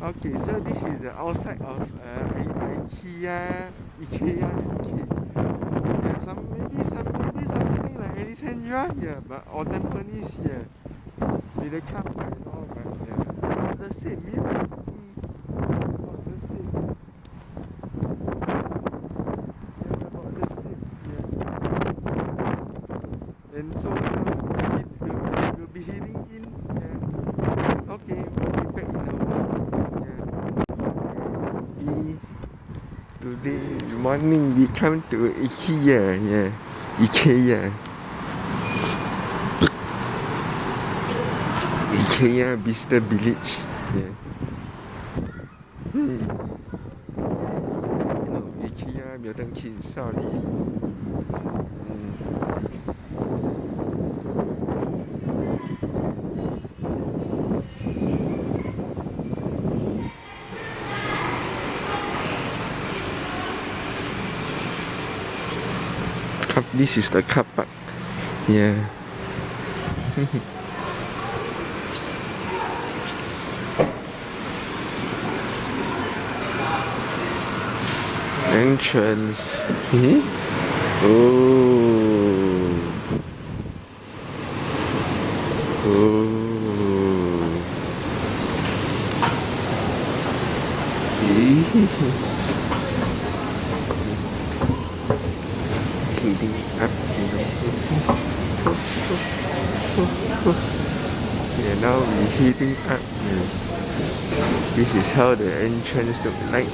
Okay, so this is the outside of IKEA. Yeah, maybe something like Alexandra, yeah, but or Tampines, yeah, with the car park and all, but yeah, about the same, yeah. About the same, yeah, about the same, yeah. And so we'll be heading in, yeah. Okay, we'll be back now, yeah. Today morning we come to IKEA, yeah, IKEA Bicester Village, yeah. IKEA Milton Keynes, sorry. This is the car park, yeah. Entrance. Oh. Heading up, yeah, now we're heading up. This is how the entrance look like.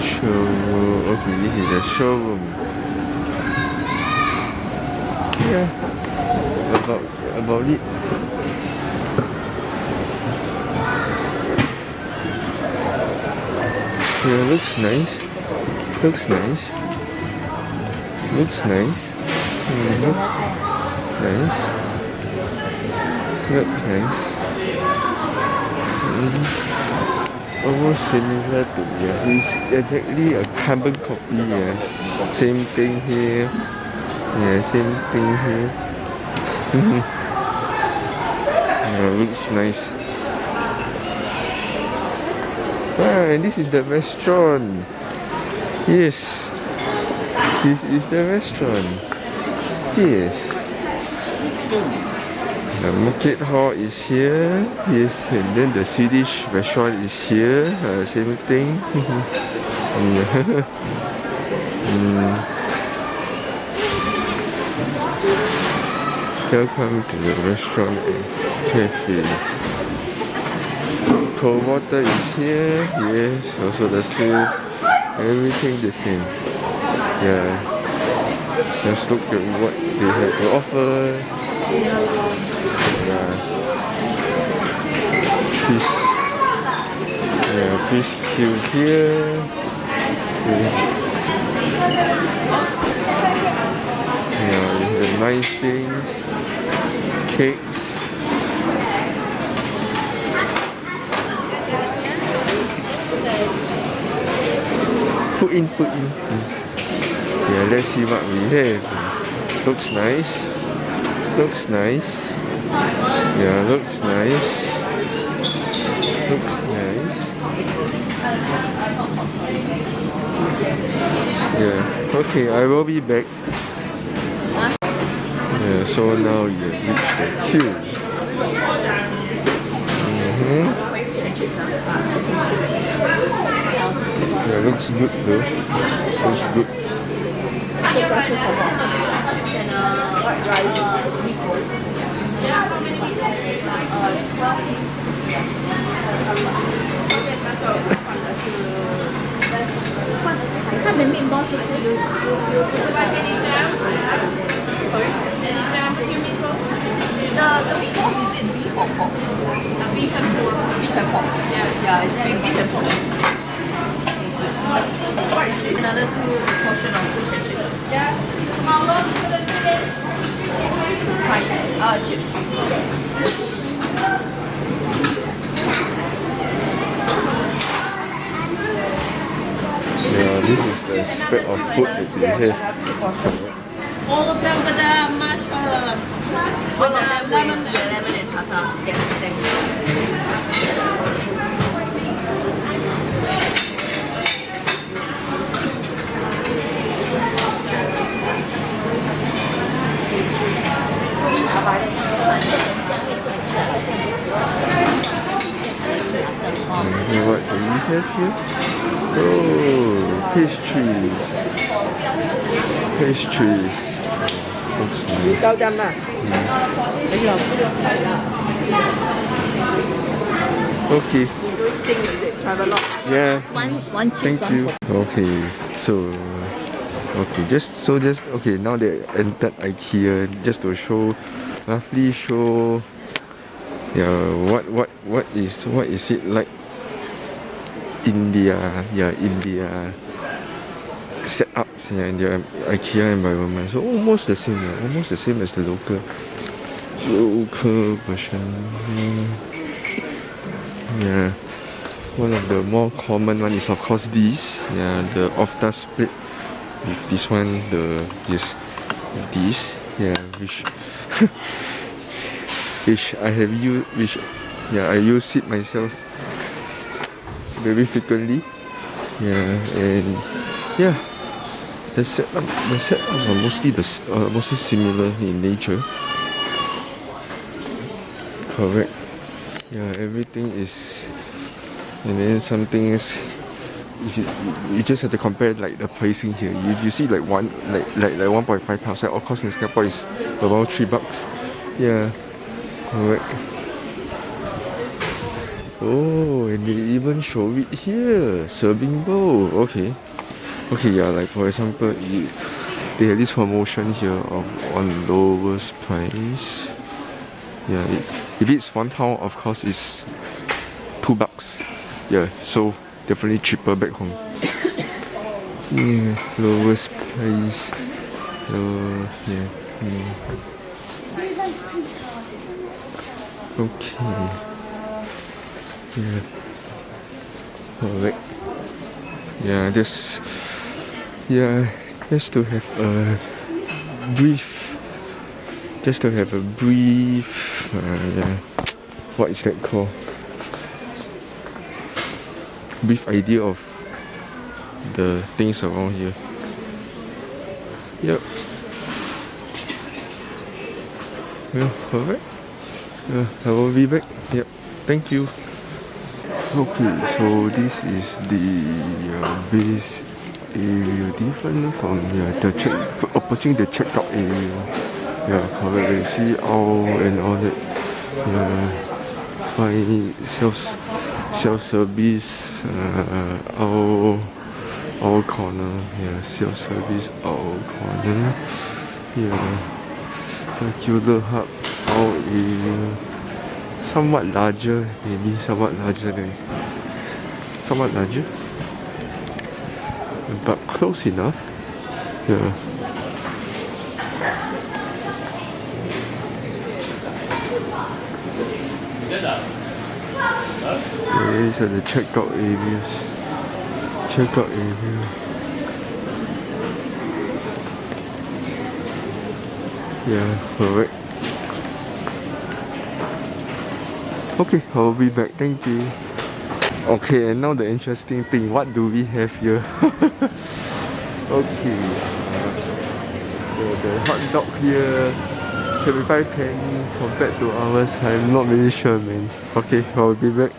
Showroom. Okay, this is the showroom. Yeah, about it. Yeah, looks nice. Looks nice. Looks nice. Looks nice. Looks nice. Almost similar to, yeah. It's exactly a carbon copy, yeah. Same thing here. Yeah, same thing here. Yeah, looks nice. And this is the restaurant. Yes, this is the restaurant. Yes, the market hall is here. Yes, and then the Swedish restaurant is here. Same thing. Welcome to the restaurant and cafe. Cold water is here. Yes, also the same. Everything the same. Yeah. Just look at what they have to offer. Yeah. Fish cube here. Yeah, the nice things. Cakes. Put in. Yeah, let's see what we have. Looks nice. Looks nice. Yeah, looks nice. Looks nice. Yeah, okay, I will be back. Yeah, so now you reach the queue. Yeah, looks good though. Looks good. the meatball soup. Would you like any jam? Sorry? Any jam with your meatball? The meatballs, is it beef or pork? Beef and pork. Beef and pork. Yeah, it's beef and pork. Another 2 portion of fish and chips. Yeah. Fine. Chips. Yeah, this is the spread of food that we have. All of them with the mashed with the lemon and tartar. Yes, thanks. Okay, what do we have here? Oh, pastries. Pastries. Looks nice. Okay. Yeah. One Thank you. Okay, so just okay. Now they entered IKEA just to roughly show. Yeah, what is it like? India setups in the IKEA environment. So almost the same, almost the same as the local version. Yeah. One of the more common one is of course this. Yeah, the Ofta split with this one, this. Yeah, which I have used, I use it myself very frequently. Yeah, and yeah, the setups are mostly similar in nature. Correct. Yeah, everything is, and then some things you just have to compare like the pricing here. If you see like 1.5 pounds, of course in Singapore is about $3. Yeah, correct. Oh, and they even show it here, serving bowl. Okay, yeah. Like for example, they have this promotion here on lowest price. Yeah, if it's £1, of course, it's $2. Yeah, so definitely cheaper back home. Yeah, lowest price. Yeah. Okay. Yeah. Alright. Yeah, just to have a brief. What is that called? Brief idea of the things around here. Yep. Yeah, alright. I will be back. Yep. Thank you. Okay, so this is the base area, different from approaching the checkout area. Yeah, correct. You see all that. By self-service, all corner. Yeah, self-service, all corner. Yeah, circular hub, all area. Somewhat larger, but close enough. Yeah. These are the checkout areas. Yeah, correct. Okay, I'll be back. Thank you. Okay, and now the interesting thing. What do we have here? Okay. The hot dog here, 75 penny compared to ours. I'm not really sure, man. Okay, I'll be back.